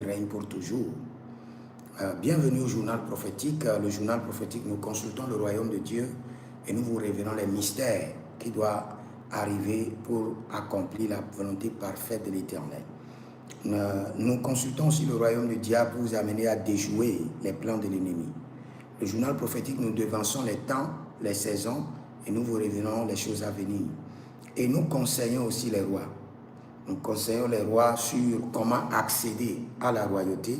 règne pour toujours. Bienvenue au journal prophétique. Le journal prophétique, nous consultons le royaume de Dieu et nous vous révélons les mystères qui doivent arriver pour accomplir la volonté parfaite de l'Éternel. Nous consultons aussi le royaume du diable pour vous amener à déjouer les plans de l'ennemi. Le journal prophétique, nous devançons les temps, les saisons et nous vous révélons les choses à venir. Et nous conseillons aussi les rois. Nous conseillons les rois sur comment accéder à la royauté,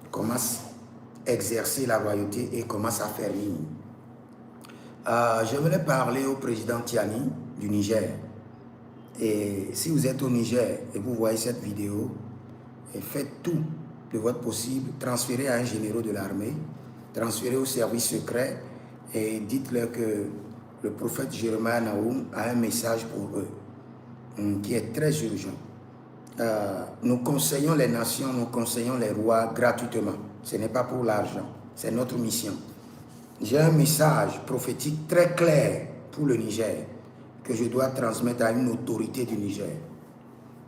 comment exercer la royauté et comment s'affermir. J'aimerais parler au président Tiani du Niger. Et si vous êtes au Niger et vous voyez cette vidéo, faites tout de votre possible, transférez à un général de l'armée, transférez au service secret et dites-leur que le prophète Jeremiah Naoum a un message pour eux qui est très urgent. Nous conseillons les nations, nous conseillons les rois gratuitement. Ce n'est pas pour l'argent, c'est notre mission. J'ai un message prophétique très clair pour le Niger que je dois transmettre à une autorité du Niger.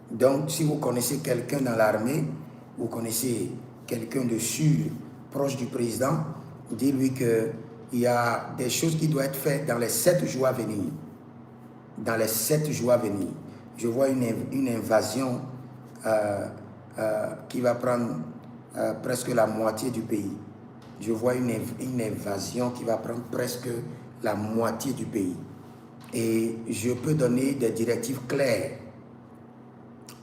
Donc, si vous connaissez quelqu'un dans l'armée, vous connaissez quelqu'un de sûr, proche du président, dites-lui qu'il y a des choses qui doivent être faites dans les 7 jours à venir. Dans les 7 jours à venir. Je vois une invasion qui va prendre presque la moitié du pays. Je vois une invasion qui va prendre presque la moitié du pays. Et je peux donner des directives claires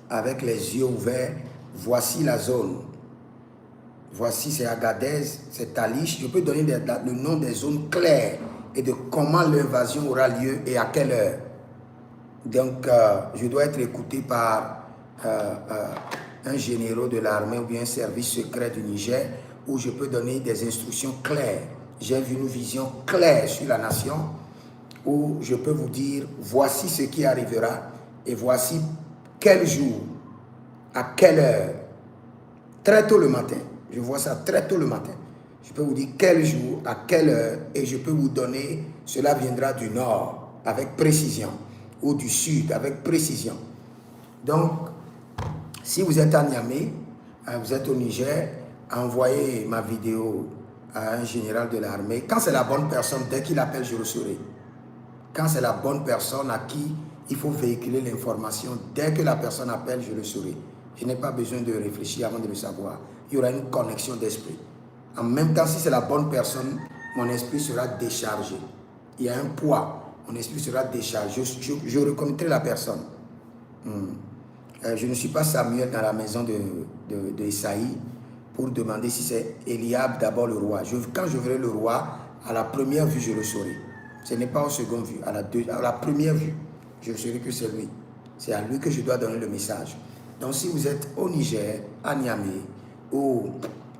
avec les yeux ouverts. Voici la zone. Voici, c'est Agadez, c'est Talich. Je peux donner le nom des zones claires et de comment l'invasion aura lieu et à quelle heure. Donc, je dois être écouté par un général de l'armée ou bien un service secret du Niger où je peux donner des instructions claires. J'ai vu une vision claire sur la nation où je peux vous dire, voici ce qui arrivera et voici quel jour, à quelle heure, très tôt le matin. Je vois ça très tôt le matin. Je peux vous dire quel jour, à quelle heure et je peux vous donner, cela viendra du nord avec précision ou du sud avec précision. Donc, si vous êtes à Niamey, vous êtes au Niger, envoyez ma vidéo à un général de l'armée. Quand c'est la bonne personne, dès qu'il appelle, je le saurai. Quand c'est la bonne personne à qui il faut véhiculer l'information, dès que la personne appelle, je le saurai. Je n'ai pas besoin de réfléchir avant de le savoir. Il y aura une connexion d'esprit. En même temps, si c'est la bonne personne, mon esprit sera déchargé. Il y a un poids. Mon esprit sera déchargé. Je reconnaîtrai la personne. Je ne suis pas Samuel dans la maison de Esaïe pour demander si c'est Eliab d'abord le roi. Quand je verrai le roi, à la première vue, je le saurai. Ce n'est pas au second vue. À la première vue, je saurai que c'est lui. C'est à lui que je dois donner le message. Donc si vous êtes au Niger, à Niamey, ou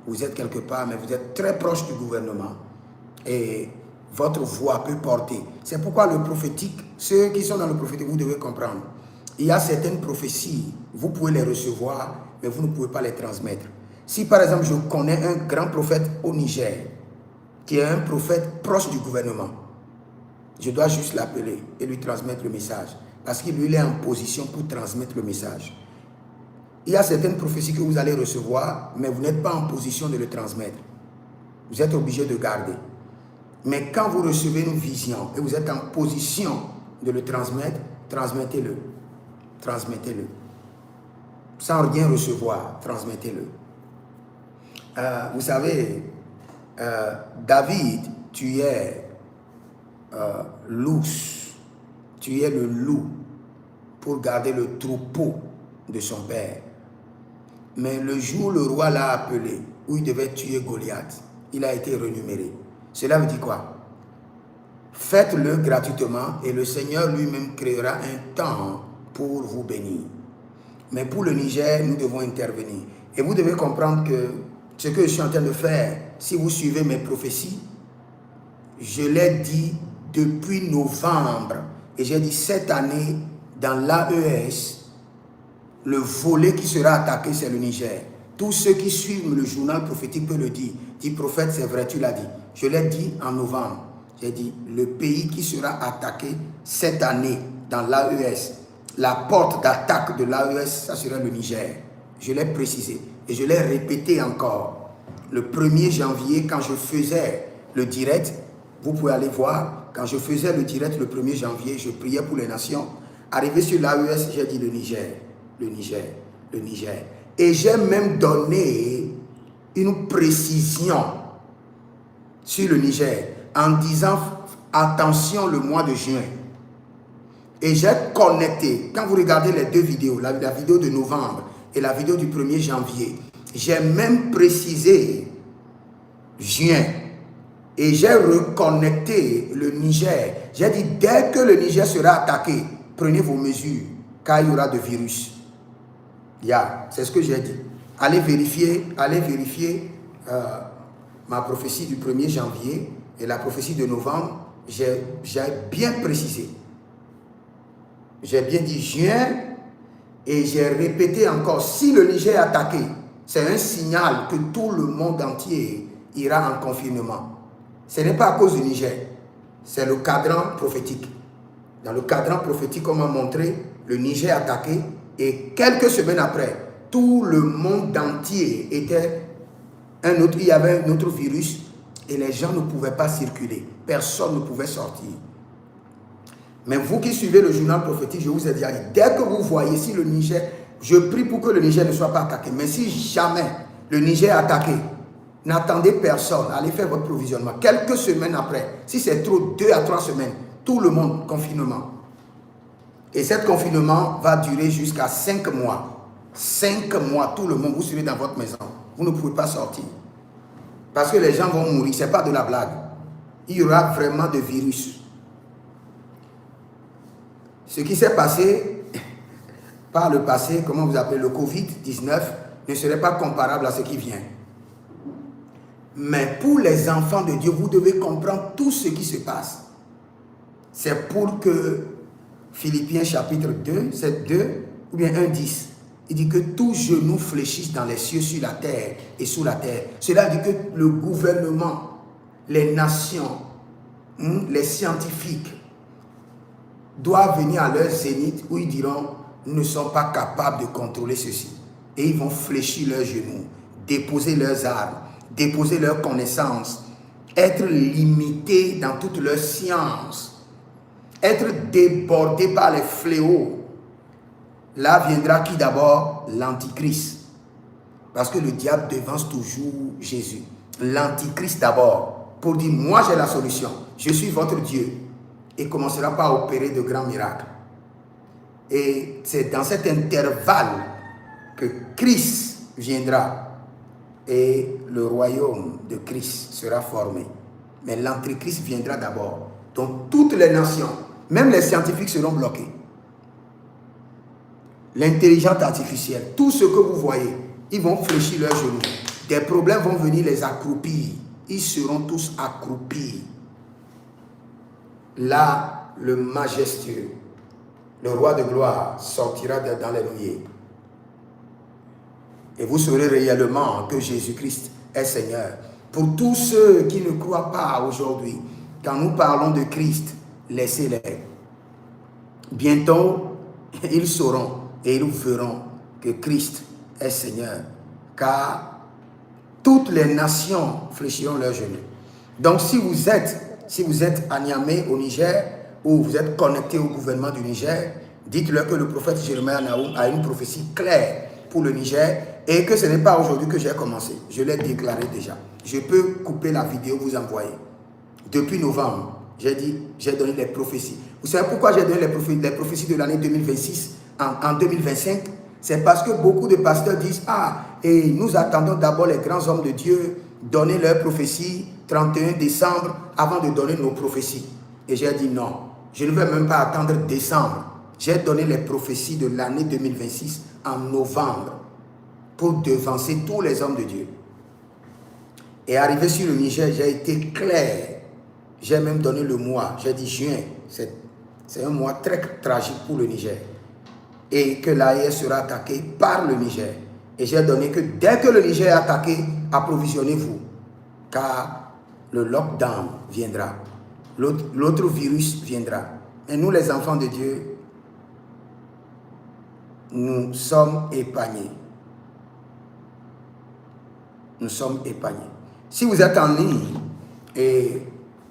vous êtes quelque part, mais vous êtes très proche du gouvernement, et votre voix peut porter. C'est pourquoi le prophétique, ceux qui sont dans le prophétique, vous devez comprendre. Il y a certaines prophéties, vous pouvez les recevoir, mais vous ne pouvez pas les transmettre. Si par exemple, je connais un grand prophète au Niger, qui est un prophète proche du gouvernement, je dois juste l'appeler et lui transmettre le message. Parce qu'il lui est en position pour transmettre le message. Il y a certaines prophéties que vous allez recevoir, mais vous n'êtes pas en position de le transmettre. Vous êtes obligé de garder. Mais quand vous recevez une vision et vous êtes en position de le transmettre, transmettez-le. Transmettez-le. Sans rien recevoir, transmettez-le. Vous savez, David, tu es l'ours, tu es le loup pour garder le troupeau de son père. Mais le jour où le roi l'a appelé, où il devait tuer Goliath, il a été renuméré. Cela veut dire quoi? Faites-le gratuitement et le Seigneur lui-même créera un temps pour vous bénir. Mais pour le Niger, nous devons intervenir. Et vous devez comprendre que ce que je suis en train de faire, si vous suivez mes prophéties, je l'ai dit depuis novembre. Et j'ai dit cette année, dans l'AES, le volet qui sera attaqué, c'est le Niger. Tous ceux qui suivent le journal prophétique peuvent le dire. Dit prophète, c'est vrai, tu l'as dit. Je l'ai dit en novembre. J'ai dit, le pays qui sera attaqué cette année dans l'AES, la porte d'attaque de l'AES, ça sera le Niger. Je l'ai précisé. Et je l'ai répété encore. Le 1er janvier, quand je faisais le direct, vous pouvez aller voir, quand je faisais le direct le 1er janvier, je priais pour les nations. Arrivé sur l'AES, j'ai dit le Niger, le Niger, le Niger. Et j'ai même donné une précision sur le Niger en disant attention le mois de juin. Et j'ai connecté, quand vous regardez les deux vidéos, la vidéo de novembre et la vidéo du 1er janvier, j'ai même précisé juin. Et j'ai reconnecté le Niger. J'ai dit, dès que le Niger sera attaqué, prenez vos mesures, car il y aura de virus. C'est ce que j'ai dit. Allez vérifier ma prophétie du 1er janvier et la prophétie de novembre. J'ai bien précisé. J'ai bien dit juin et j'ai répété encore, si le Niger est attaqué, c'est un signal que tout le monde entier ira en confinement. Ce n'est pas à cause du Niger, c'est le cadran prophétique. Dans le cadran prophétique, on m'a montré le Niger attaqué et quelques semaines après, tout le monde entier était il y avait un autre virus et les gens ne pouvaient pas circuler. Personne ne pouvait sortir. Mais vous qui suivez le journal prophétique, je vous ai dit, dès que vous voyez si le Niger, je prie pour que le Niger ne soit pas attaqué. Mais si jamais le Niger est attaqué, n'attendez personne, allez faire votre provisionnement. Quelques semaines après, si c'est trop, 2 à 3 semaines, tout le monde, confinement. Et ce confinement va durer jusqu'à 5 mois. 5 mois, tout le monde, vous serez dans votre maison. Vous ne pouvez pas sortir. Parce que les gens vont mourir, ce n'est pas de la blague. Il y aura vraiment de virus. Ce qui s'est passé par le passé, comment vous appelez le Covid-19, ne serait pas comparable à ce qui vient. Mais pour les enfants de Dieu, vous devez comprendre tout ce qui se passe. C'est pour que Philippiens chapitre 2, c'est 2 ou bien 1,10. Il dit que tout genou fléchisse dans les cieux, sur la terre et sous la terre. Cela dit que le gouvernement, les nations, les scientifiques doivent venir à leur zénith où ils diront, nous ne sommes pas capables de contrôler ceci. Et ils vont fléchir leurs genoux, déposer leurs armes, déposer leurs connaissances, être limités dans toute leur science, être débordés par les fléaux. Là viendra qui d'abord? L'Antichrist. Parce que le diable devance toujours Jésus. L'Antichrist d'abord, pour dire, moi j'ai la solution, je suis votre Dieu. Et commencera par opérer de grands miracles. Et c'est dans cet intervalle que Christ viendra. Et le royaume de Christ sera formé. Mais l'Antichrist viendra d'abord. Donc toutes les nations, même les scientifiques seront bloqués. L'intelligence artificielle, tout ce que vous voyez, ils vont fléchir leurs genoux. Des problèmes vont venir les accroupir. Ils seront tous accroupis. Là, le majestueux, le roi de gloire, sortira dans les nuées. Et vous saurez réellement que Jésus-Christ est Seigneur. Pour tous ceux qui ne croient pas aujourd'hui, quand nous parlons de Christ, laissez-les. Bientôt, ils sauront et ils verront que Christ est Seigneur. Car toutes les nations fléchiront leurs genoux. Donc si vous êtes à Niamey, au Niger, ou vous êtes connecté au gouvernement du Niger, dites-leur que le prophète Jérémie a une prophétie claire pour le Niger et que ce n'est pas aujourd'hui que j'ai commencé. Je l'ai déclaré déjà. Je peux couper la vidéo, vous envoyer. Depuis novembre, j'ai donné les prophéties. Vous savez pourquoi j'ai donné les prophéties de l'année 2026 en 2025? C'est parce que beaucoup de pasteurs disent, et nous attendons d'abord les grands hommes de Dieu donner leurs prophéties 31 décembre avant de donner nos prophéties. Et j'ai dit non, je ne vais même pas attendre décembre. J'ai donné les prophéties de l'année 2026 en novembre pour devancer tous les hommes de Dieu. Et arrivé sur le Niger, j'ai été clair. J'ai même donné le mois. J'ai dit juin. C'est un mois très tragique pour le Niger. Et que l'AES sera attaqué par le Niger. Et j'ai donné que dès que le Niger est attaqué, approvisionnez-vous. Car le lockdown viendra. L'autre virus viendra. Et nous, les enfants de Dieu, nous sommes épargnés. nous sommes épargnés. Si vous êtes en ligne et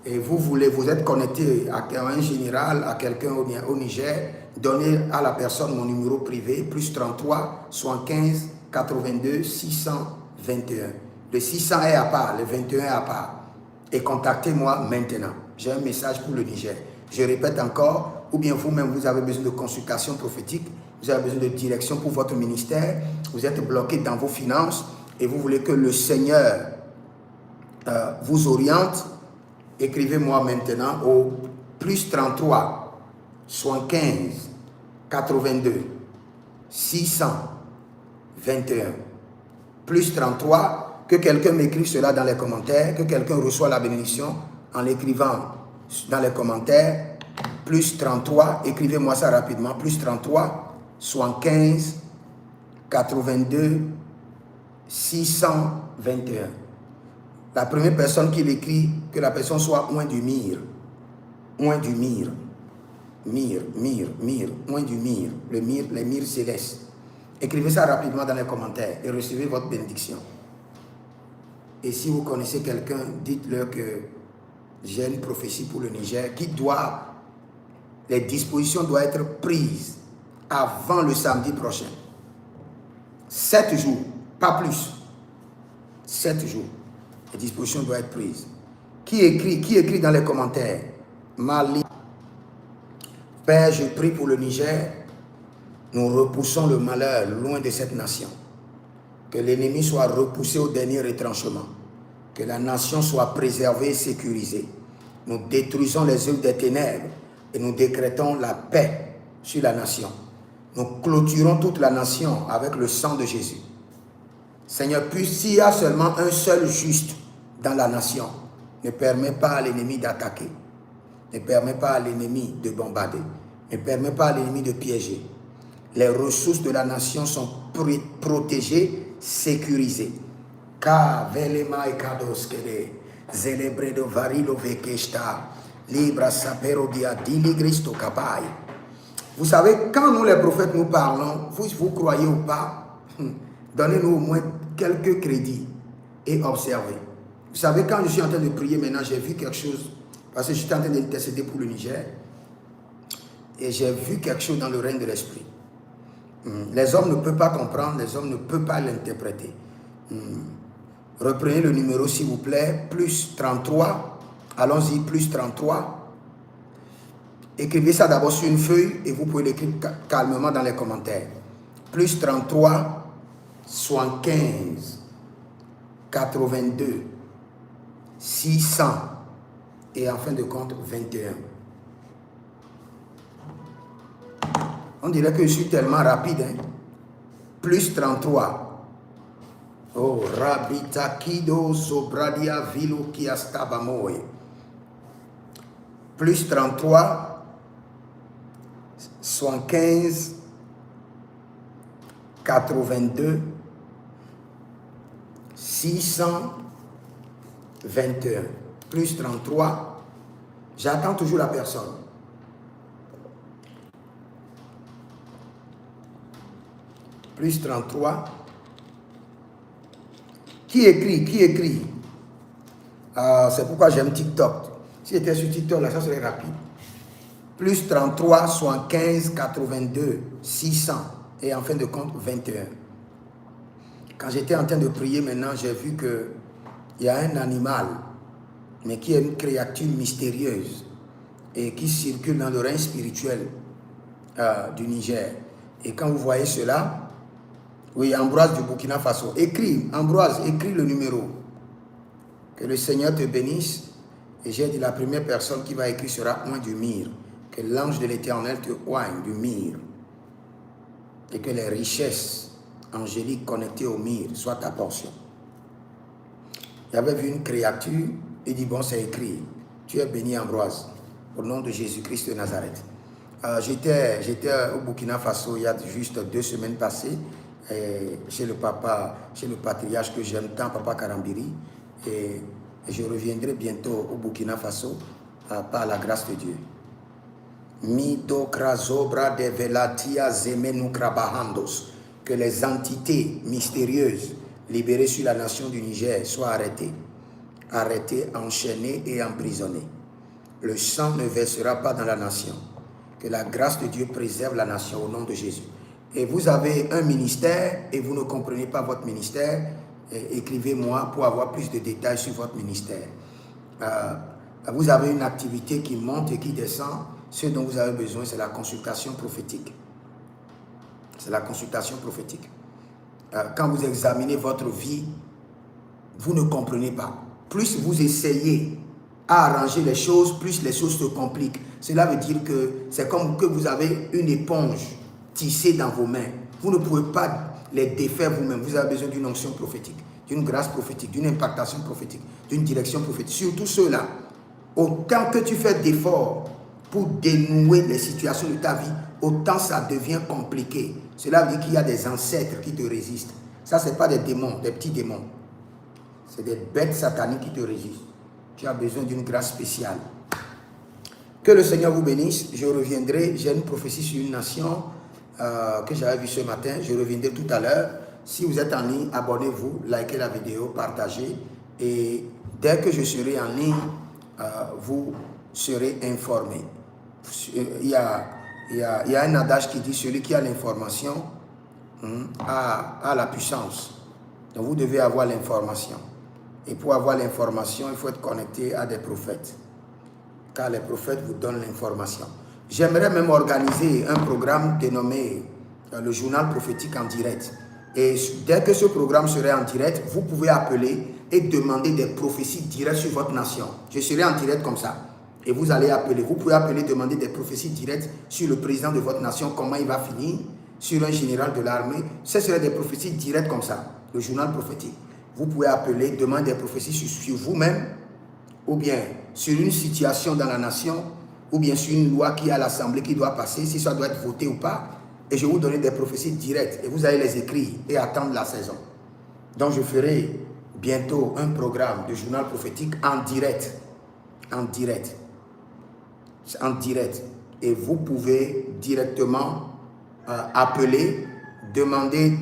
vous êtes connecté à un général, à quelqu'un au Niger, donnez à la personne mon numéro privé, plus 33 75 82 621. Le 600 est à part, le 21 est à part. Et contactez-moi maintenant. J'ai un message pour le Niger. Je répète encore, ou bien vous-même, vous avez besoin de consultation prophétique, vous avez besoin de direction pour votre ministère, vous êtes bloqué dans vos finances et vous voulez que le Seigneur vous oriente, écrivez-moi maintenant au plus 33 75 82 621. Plus 33, que quelqu'un m'écrive cela dans les commentaires, que quelqu'un reçoit la bénédiction en l'écrivant dans les commentaires. Plus 33, écrivez-moi ça rapidement. Plus 33 75 82 621. La première personne qui l'écrit, que la personne soit loin du mire. Loin du mire. Mire, loin du mire. Le mire, les mires célestes. Écrivez ça rapidement dans les commentaires et recevez votre bénédiction. Et si vous connaissez quelqu'un, dites-leur que j'ai une prophétie pour le Niger les dispositions doivent être prises avant le samedi prochain. 7 jours, pas plus. 7 jours. Les dispositions doivent être prises. Qui écrit dans les commentaires? Mali. Père, je prie pour le Niger. Nous repoussons le malheur loin de cette nation. Que l'ennemi soit repoussé au dernier retranchement. Que la nation soit préservée et sécurisée. Nous détruisons les œuvres des ténèbres et nous décrétons la paix sur la nation. Nous clôturons toute la nation avec le sang de Jésus. Seigneur, puis s'il y a seulement un seul juste dans la nation, ne permets pas à l'ennemi d'attaquer. Ne permets pas à l'ennemi de bombarder. Ne permets pas à l'ennemi de piéger. Les ressources de la nation sont protégées, sécurisées. Ka velema e kadoskele, zelebredo varilo vekeshta, libra sapero dia diligristo kapai. Vous savez, quand nous les prophètes nous parlons, vous croyez ou pas, donnez-nous au moins quelques crédits et observez. Vous savez, quand je suis en train de prier maintenant, j'ai vu quelque chose, parce que j'étais en train d'intercéder pour le Niger, et j'ai vu quelque chose dans le règne de l'esprit. Les hommes ne peuvent pas comprendre, les hommes ne peuvent pas l'interpréter. Reprenez le numéro s'il vous plaît, plus 33, allons-y, plus 33. Écrivez ça d'abord sur une feuille et vous pouvez l'écrire calmement dans les commentaires. Plus 33, 75, 82, 600 et en fin de compte 21. On dirait que je suis tellement rapide. Hein? Plus 33. Oh, Rabitakido Sobradia Vilo Kiastabamoy. Plus 33. 75, 82, 621, plus 33, j'attends toujours la personne. Plus 33. Qui écrit? C'est pourquoi j'aime TikTok. Si j'étais sur TikTok, là, ça serait rapide. Plus 33, 75, 82, 600 et en fin de compte 21. Quand j'étais en train de prier maintenant, j'ai vu qu'il y a un animal, mais qui est une créature mystérieuse et qui circule dans le règne spirituel du Niger. Et quand vous voyez cela, oui, Ambroise du Burkina Faso, Ambroise, écris le numéro. Que le Seigneur te bénisse. Et j'ai dit la première personne qui va écrire sera loin du mire. Que l'ange de l'Éternel te oigne du mire. Et que les richesses angéliques connectées au mire soient ta portion. J'avais vu une créature, il dit bon, c'est écrit. Tu es béni Ambroise, au nom de Jésus-Christ de Nazareth. J'étais au Burkina Faso il y a juste 2 semaines passées, chez le patriarche que j'aime tant, Papa Karambiri. Et je reviendrai bientôt au Burkina Faso par la grâce de Dieu. Que les entités mystérieuses, libérés sur la nation du Niger soient arrêtés. Arrêtés, enchaînés et emprisonnés. Le sang ne versera pas dans la nation. Que la grâce de Dieu préserve la nation au nom de Jésus. Et vous avez un ministère et vous ne comprenez pas votre ministère, écrivez-moi pour avoir plus de détails sur votre ministère. Vous avez une activité qui monte et qui descend. Ce dont vous avez besoin, c'est la consultation prophétique. C'est la consultation prophétique. Quand vous examinez votre vie, vous ne comprenez pas. Plus vous essayez à arranger les choses, plus les choses se compliquent. Cela veut dire que c'est comme que vous avez une éponge tissée dans vos mains. Vous ne pouvez pas les défaire vous-même. Vous avez besoin d'une onction prophétique, d'une grâce prophétique, d'une impactation prophétique, d'une direction prophétique. Surtout ceux-là, autant que tu fais d'efforts pour dénouer les situations de ta vie, autant ça devient compliqué. Cela veut dire qu'il y a des ancêtres qui te résistent. Ça, ce n'est pas des démons, des petits démons. C'est des bêtes sataniques qui te résistent. Tu as besoin d'une grâce spéciale. Que le Seigneur vous bénisse. Je reviendrai. J'ai une prophétie sur une nation que j'avais vue ce matin. Je reviendrai tout à l'heure. Si vous êtes en ligne, abonnez-vous, likez la vidéo, partagez. Et dès que je serai en ligne, vous serez informés. Il y a un adage qui dit celui qui a l'information a la puissance. Donc vous devez avoir l'information. Et pour avoir l'information, il faut être connecté à des prophètes. Car les prophètes vous donnent l'information. J'aimerais même organiser un programme dénommé le journal prophétique en direct. Et dès que ce programme serait en direct, vous pouvez appeler et demander des prophéties directes sur votre nation. Je serai en direct comme ça. Et vous allez appeler. Vous pouvez appeler, demander des prophéties directes sur le président de votre nation, comment il va finir, sur un général de l'armée. Ce serait des prophéties directes comme ça, le journal prophétique. Vous pouvez appeler, demander des prophéties sur vous-même, ou bien sur une situation dans la nation, ou bien sur une loi qui est à l'Assemblée qui doit passer, si ça doit être voté ou pas. Et je vais vous donner des prophéties directes. Et vous allez les écrire et attendre la saison. Donc je ferai bientôt un programme de journal prophétique en direct. En direct. En direct. Et vous pouvez directement appeler, demander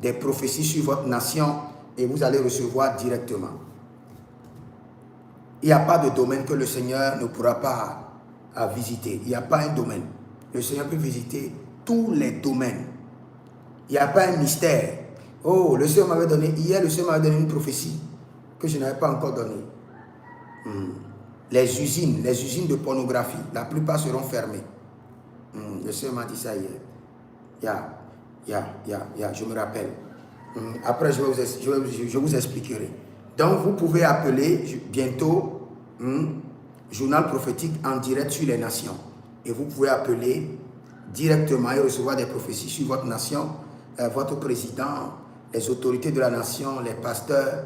des prophéties sur votre nation et vous allez recevoir directement. Il n'y a pas de domaine que le Seigneur ne pourra pas visiter. Il n'y a pas un domaine. Le Seigneur peut visiter tous les domaines. Il n'y a pas un mystère. Oh, le Seigneur m'avait donné, hier le Seigneur m'avait donné une prophétie que je n'avais pas encore donnée. Les usines de pornographie, la plupart seront fermées. Le Seigneur m'a dit ça hier. Je me rappelle. Après, je vous expliquerai. Donc, vous pouvez appeler bientôt journal prophétique en direct sur les nations. Et vous pouvez appeler directement et recevoir des prophéties sur votre nation, votre président, les autorités de la nation, les pasteurs.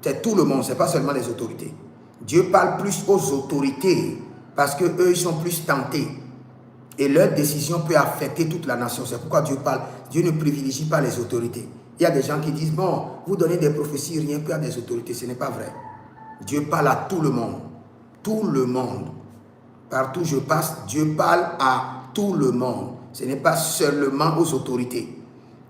C'est tout le monde, ce n'est pas seulement les autorités. Dieu parle plus aux autorités parce qu'eux, ils sont plus tentés. Et leur décision peut affecter toute la nation. C'est pourquoi Dieu parle. Dieu ne privilégie pas les autorités. Il y a des gens qui disent, bon, vous donnez des prophéties rien qu'à des autorités. Ce n'est pas vrai. Dieu parle à tout le monde. Tout le monde. Partout où je passe, Dieu parle à tout le monde. Ce n'est pas seulement aux autorités.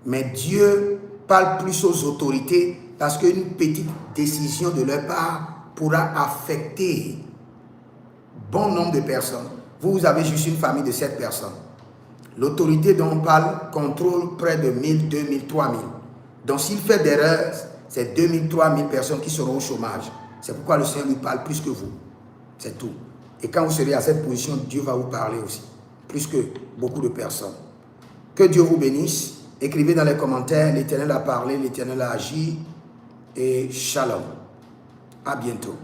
Mais Dieu parle plus aux autorités parce qu'une petite décision de leur part pourra affecter bon nombre de personnes. Vous avez juste une famille de 7 personnes. L'autorité dont on parle contrôle près de 1000, 2000, 3000. Donc s'il fait d'erreurs, c'est 2000, 3000 personnes qui seront au chômage. C'est pourquoi le Seigneur lui parle plus que vous. C'est tout. Et quand vous serez à cette position, Dieu va vous parler aussi. Plus que beaucoup de personnes. Que Dieu vous bénisse. Écrivez dans les commentaires, l'Éternel a parlé, l'Éternel a agi. Et shalom. À bientôt.